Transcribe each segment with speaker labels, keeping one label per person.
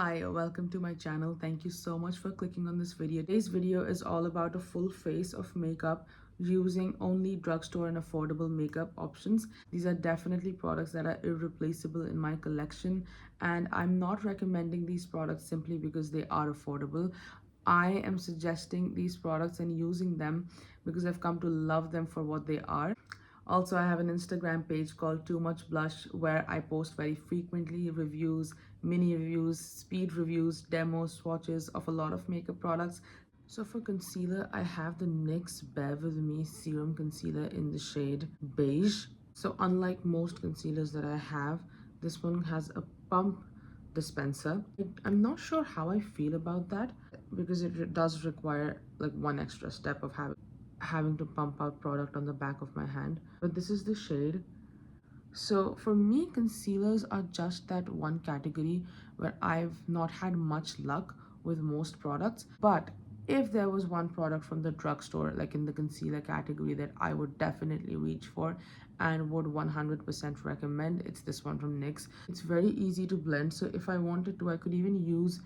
Speaker 1: Hi, welcome to my channel. Thank you so much for clicking on this video. Today's video is all about a full face of makeup using only drugstore and affordable makeup options. These are definitely products that are irreplaceable in my collection, and I'm not recommending these products simply because they are affordable. I am suggesting these products and using them because I've come to love them for what they are. Also, I have an Instagram page called Too Much Blush where I post very frequently reviews, mini reviews, speed reviews, demos, swatches of a lot of makeup products. So for concealer, I have the NYX Bev with Me Serum Concealer in the shade Beige. So unlike most concealers that I have, this one has a pump dispenser. I'm not sure how I feel about that because it does require like one extra step of having to pump out product on the back of my hand. But this is the shade. So for me, concealers are just that one category where I've not had much luck with most products. But if there was one product from the drugstore, like in the concealer category, that I would definitely reach for and would 100% recommend, it's this one from NYX. It's very easy to blend, so if I wanted to, I could even use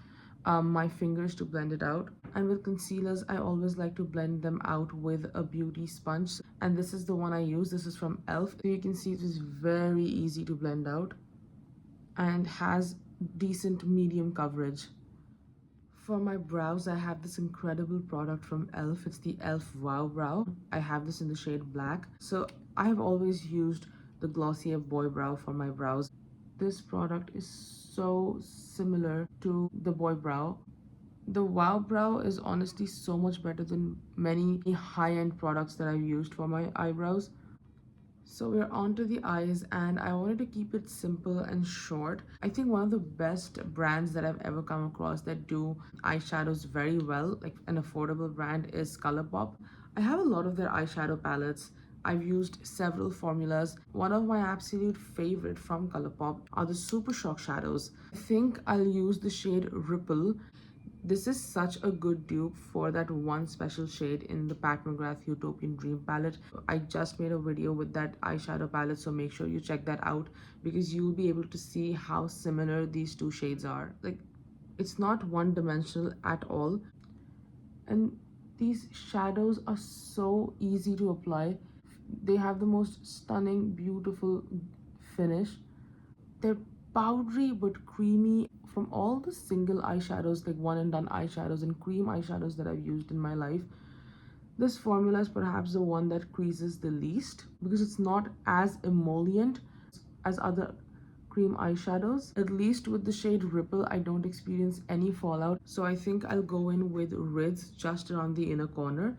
Speaker 1: my fingers to blend it out. And with concealers, I always like to blend them out with a beauty sponge, and this is the one I use. This is from elf. So you can see it is very easy to blend out and has decent medium coverage. For my brows, I have this incredible product from elf. It's the elf Wow Brow. I have this in the shade black. So I have always used the Glossier Boy Brow for my brows. This product is so similar to the Boy Brow. The Wow Brow is honestly so much better than many high-end products that I've used for my eyebrows. So we're on to the eyes, and I wanted to keep it simple and short. I think one of the best brands that I've ever come across that do eyeshadows very well, like an affordable brand, is Colourpop. I have a lot of their eyeshadow palettes. I've used several formulas. One of my absolute favorite from Colourpop are the Supershock shadows. I think I'll use the shade Ripple. This is such a good dupe for that one special shade in the Pat McGrath Utopian Dream palette. I just made a video with that eyeshadow palette, so make sure you check that out because you'll be able to see how similar these two shades are. Like, it's not one-dimensional at all. And these shadows are so easy to apply. They have the most stunning, beautiful finish. They're powdery but creamy. From all the single eyeshadows, like one and done eyeshadows and cream eyeshadows that I've used in my life, this formula is perhaps the one that creases the least because it's not as emollient as other cream eyeshadows. At least with the shade Ripple, I don't experience any fallout. So I think I'll go in with Ritz just around the inner corner.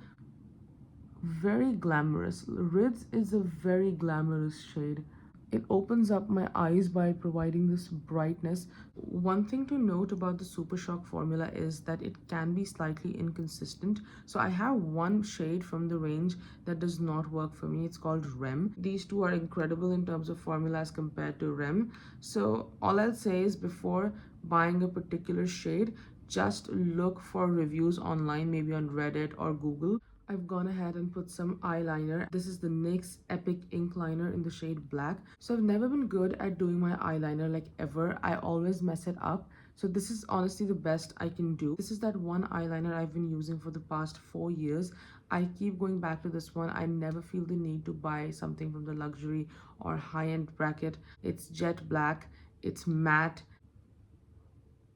Speaker 1: Very glamorous. Ritz is a very glamorous shade. It opens up my eyes by providing this brightness. One thing to note about the Supershock formula is that it can be slightly inconsistent. So I have one shade from the range that does not work for me. It's called REM. These two are incredible in terms of formula as compared to REM. So all I'll say is before buying a particular shade, just look for reviews online, maybe on Reddit or Google. I've gone ahead and put some eyeliner. This is the NYX Epic Ink Liner in the shade black. So I've never been good at doing my eyeliner like ever. I always mess it up. So this is honestly the best I can do. This is that one eyeliner I've been using for the past 4 years. I keep going back to this one. I never feel the need to buy something from the luxury or high-end bracket. It's jet black. It's matte.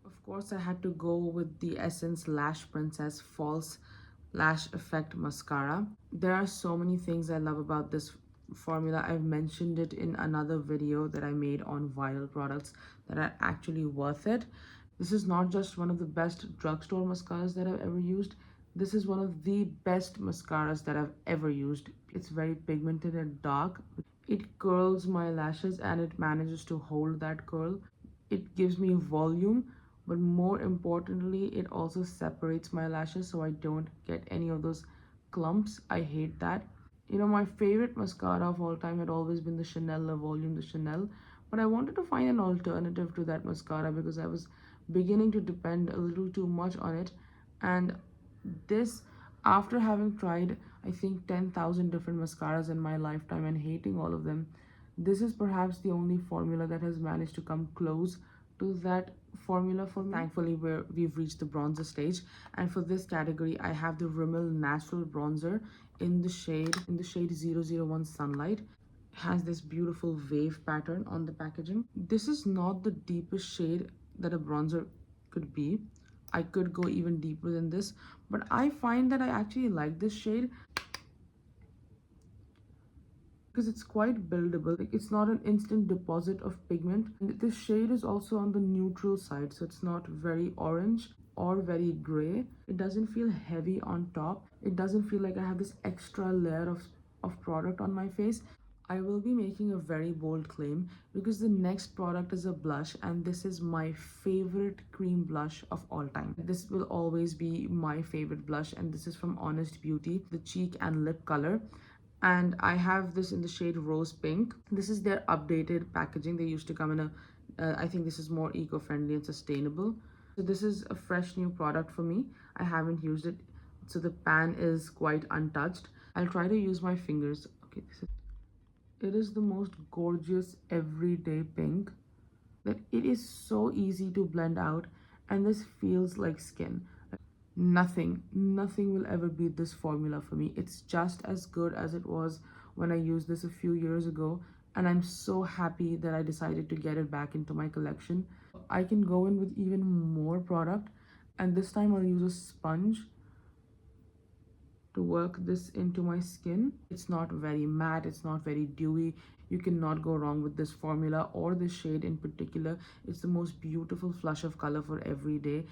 Speaker 1: Of course, I had to go with the Essence Lash Princess False Lash Effect Mascara. There are so many things I love about this formula. I've mentioned it in another video that I made on viral products that are actually worth it. This is not just one of the best drugstore mascaras that I've ever used. This is one of the best mascaras that I've ever used. It's very pigmented and dark. It curls my lashes and it manages to hold that curl. It gives me volume, but more importantly, it also separates my lashes so I don't get any of those clumps. I hate that. You know, my favorite mascara of all time had always been the Chanel La Volume de Chanel, but I wanted to find an alternative to that mascara because I was beginning to depend a little too much on it. And this, after having tried I think 10,000 different mascaras in my lifetime and hating all of them, this is perhaps the only formula that has managed to come close to that formula for me. Thankfully, we've reached the bronzer stage, and for this category I have the Rimmel natural bronzer in the shade 001 Sunlight. Has this beautiful wave pattern on the packaging. This is not the deepest shade that a bronzer could be. I could go even deeper than this, but I find that I actually like this shade because it's quite buildable. Like, it's not an instant deposit of pigment. And this shade is also on the neutral side, so it's not very orange or very gray. It doesn't feel heavy on top. It doesn't feel like I have this extra layer of product on my face. I will be making a very bold claim because the next product is a blush, and this is my favorite cream blush of all time. This will always be my favorite blush, and this is from Honest Beauty, the cheek and lip color. And I have this in the shade Rose Pink. This is their updated packaging. They used to come in a I think this is more eco-friendly and sustainable. So this is a fresh new product for me. I haven't used it, so the pan is quite untouched. I'll try to use my fingers. Okay, it is the most gorgeous everyday pink that it is so easy to blend out, and this feels like skin. Nothing will ever beat this formula for me. It's just as good as it was when I used this a few years ago, and I'm so happy that I decided to get it back into my collection. I can go in with even more product, and this time I'll use a sponge to work this into my skin. It's not very matte, it's not very dewy. You cannot go wrong with this formula or this shade in particular. It's the most beautiful flush of color for every day.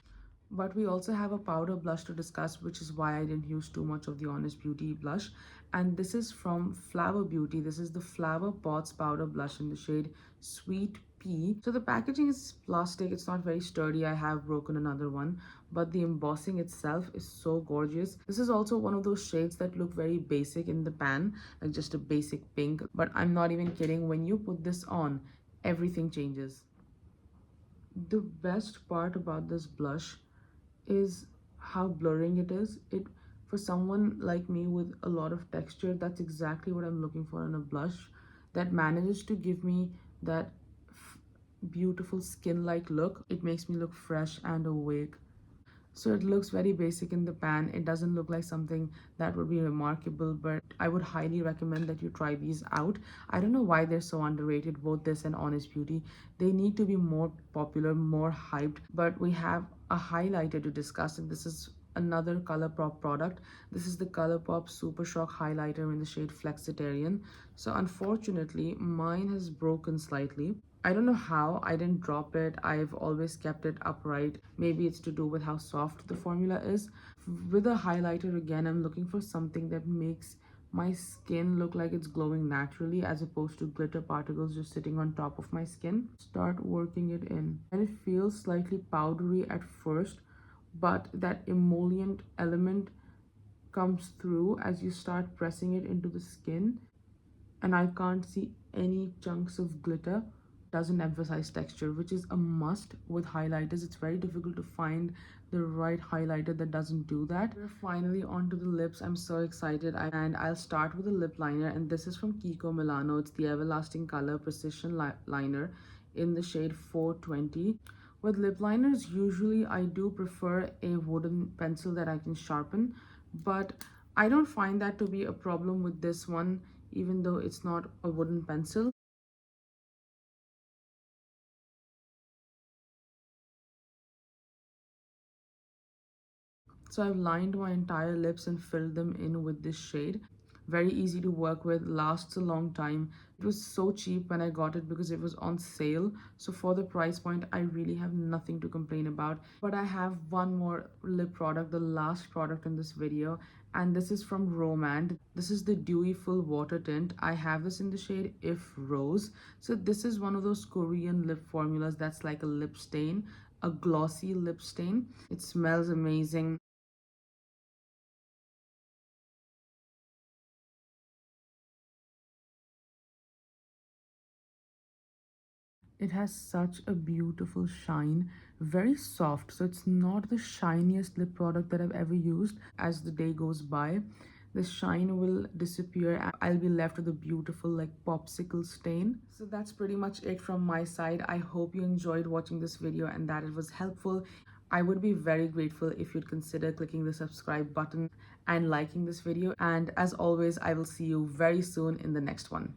Speaker 1: But we also have a powder blush to discuss, which is why I didn't use too much of the Honest Beauty blush. And this is from Flower Beauty. This is the Flower Pots powder blush in the shade Sweet Pea. So the packaging is plastic, it's not very sturdy. I have broken another one, but the embossing itself is so gorgeous. This is also one of those shades that look very basic in the pan, like just a basic pink. But I'm not even kidding, when you put this on, everything changes. The best part about this blush is how blurring it is. It, for someone like me with a lot of texture, that's exactly what I'm looking for in a blush that manages to give me that beautiful skin-like look. It makes me look fresh and awake. So it looks very basic in the pan. It doesn't look like something that would be remarkable, but I would highly recommend that you try these out. I don't know why they're so underrated, both this and Honest Beauty. They need to be more popular, more hyped. But we have a highlighter to discuss, and this is another Colourpop product. This is the Colourpop Supershock highlighter in the shade Flexitarian. So unfortunately, mine has broken slightly. I don't know how. I didn't drop it. I've always kept it upright. Maybe it's to do with how soft the formula is. With a highlighter, again, I'm looking for something that makes my skin look like it's glowing naturally, as opposed to glitter particles just sitting on top of my skin. Start working it in. And it feels slightly powdery at first, but that emollient element comes through as you start pressing it into the skin. And I can't see any chunks of glitter. Doesn't emphasize texture, which is a must with highlighters. It's very difficult to find the right highlighter that doesn't do that. We're finally onto the lips. I'm so excited, and I'll start with a lip liner, and this is from Kiko Milano. It's the Everlasting Color Precision Liner in the shade 420. With lip liners, usually I do prefer a wooden pencil that I can sharpen, but I don't find that to be a problem with this one, even though it's not a wooden pencil. So I've lined my entire lips and filled them in with this shade. Very easy to work with, lasts a long time. It was so cheap when I got it because it was on sale. So for the price point, I really have nothing to complain about. But I have one more lip product, the last product in this video, and this is from ROMAND. This is the Dewy Full Water Tint. I have this in the shade If Rose. So this is one of those Korean lip formulas that's like a lip stain, a glossy lip stain. It smells amazing. It has such a beautiful shine, very soft. So it's not the shiniest lip product that I've ever used as the day goes by. the shine will disappear and I'll be left with a beautiful like popsicle stain. So that's pretty much it from my side. I hope you enjoyed watching this video and that it was helpful. I would be very grateful if you'd consider clicking the subscribe button and liking this video. And as always, I will see you very soon in the next one.